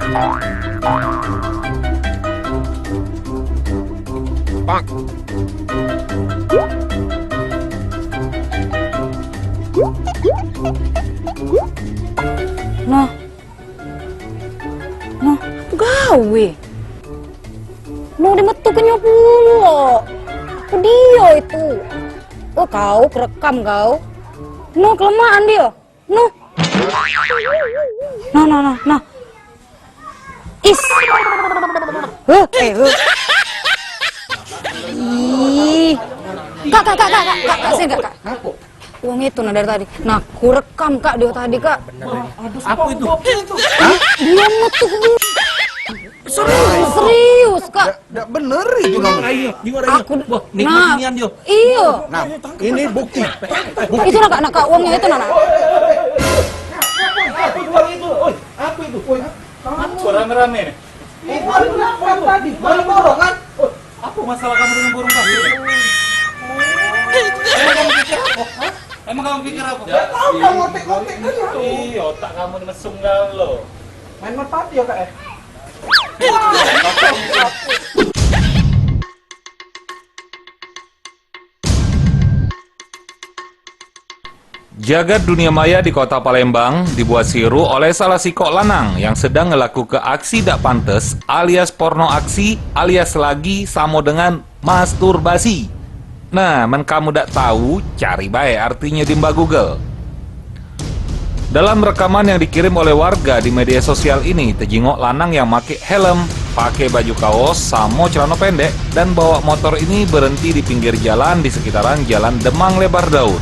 Nah, gawe. Mau dimetukin pula. Aku dia itu. Oh kau kerekam kau. No kelamaan dia. No. Nah. Is. Ih. Kak, sini kak. Uang itu nah dari tadi. Nah, aku rekam kak dia tadi kak. Apa itu? Dia metuk. Serius kak. Nggak bener itu namanya. Aku nah iya. Nah, ini bukti. Itu nak uangnya itu nak. Apa itu? Rame-rame nih. Itu tadi, borong kan? Apa masalah kamu dengan burung pasir? Emang kamu pikir apa? Tahu kamu ngotek-ngotek aja. Iya, otak kamu mesum galau. Main merpati ya kak ya? Jagat dunia maya di kota Palembang dibuat siru oleh salah si kok lanang yang sedang ngelaku ke aksi dak pantes alias porno aksi alias lagi samo dengan masturbasi. Nah, men kamu dak tahu, cari bae artinya di Mbak Google. Dalam rekaman yang dikirim oleh warga di media sosial ini, terjengok lanang yang pakai helm, pakai baju kaos, samo celana pendek, dan bawa motor ini berhenti di pinggir jalan di sekitaran Jalan Demang Lebar Daun.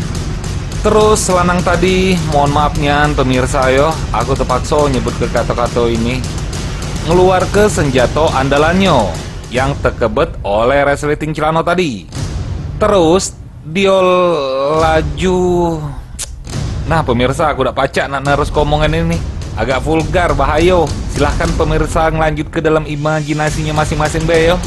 Terus lanang tadi, mohon maafnya pemirsa yo, aku terpaksa nyebut ke kata-kata ini, ngeluar ke senjata andalannya yang terkebet oleh resleting celana tadi. Terus dia laju. Nah pemirsa, aku udah pacak nak nerus komongan ini, agak vulgar, bahaya. Silahkan pemirsa ngelanjut ke dalam imajinasinya masing-masing be yo.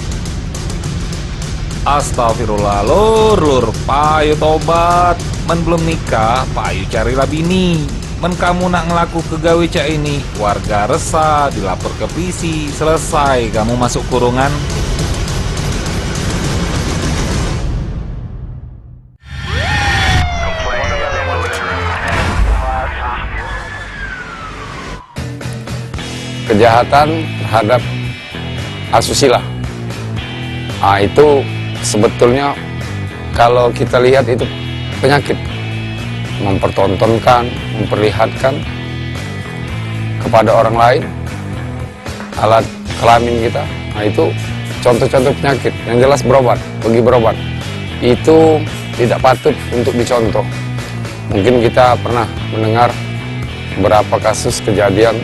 Astagfirullah, lur, payu tobat. Men belum nikah, payu carilah bini. Men kamu nak ngelaku kegawe cak ini, warga resah, dilapor ke polisi, selesai kamu masuk kurungan. Kejahatan terhadap asusila. Nah, itu sebetulnya kalau kita lihat itu penyakit, mempertontonkan, memperlihatkan kepada orang lain alat kelamin kita. Nah, itu contoh-contoh penyakit yang jelas berobat, pergi berobat. Itu tidak patut untuk dicontoh. Mungkin kita pernah mendengar beberapa kasus kejadian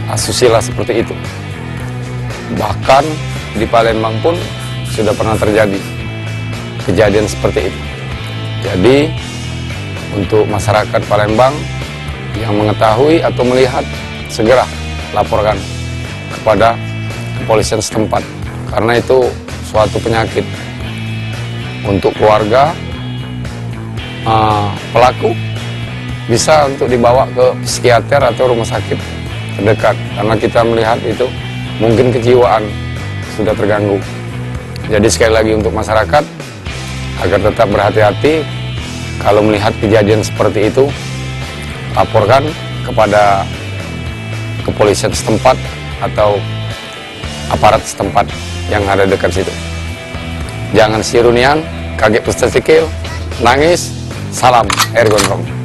asusila seperti itu. Bahkan di Palembang pun sudah pernah terjadi kejadian seperti itu. Jadi untuk masyarakat Palembang yang mengetahui atau melihat, segera laporkan kepada kepolisian setempat, karena itu suatu penyakit. Untuk keluarga pelaku bisa untuk dibawa ke psikiater atau rumah sakit terdekat, karena kita melihat itu mungkin kejiwaan sudah terganggu. Jadi sekali lagi untuk masyarakat agar tetap berhati-hati, kalau melihat kejadian seperti itu, laporkan kepada kepolisian setempat atau aparat setempat yang ada dekat situ. Jangan sirunian, kaget pesta sikil, nangis, salam air gondrong.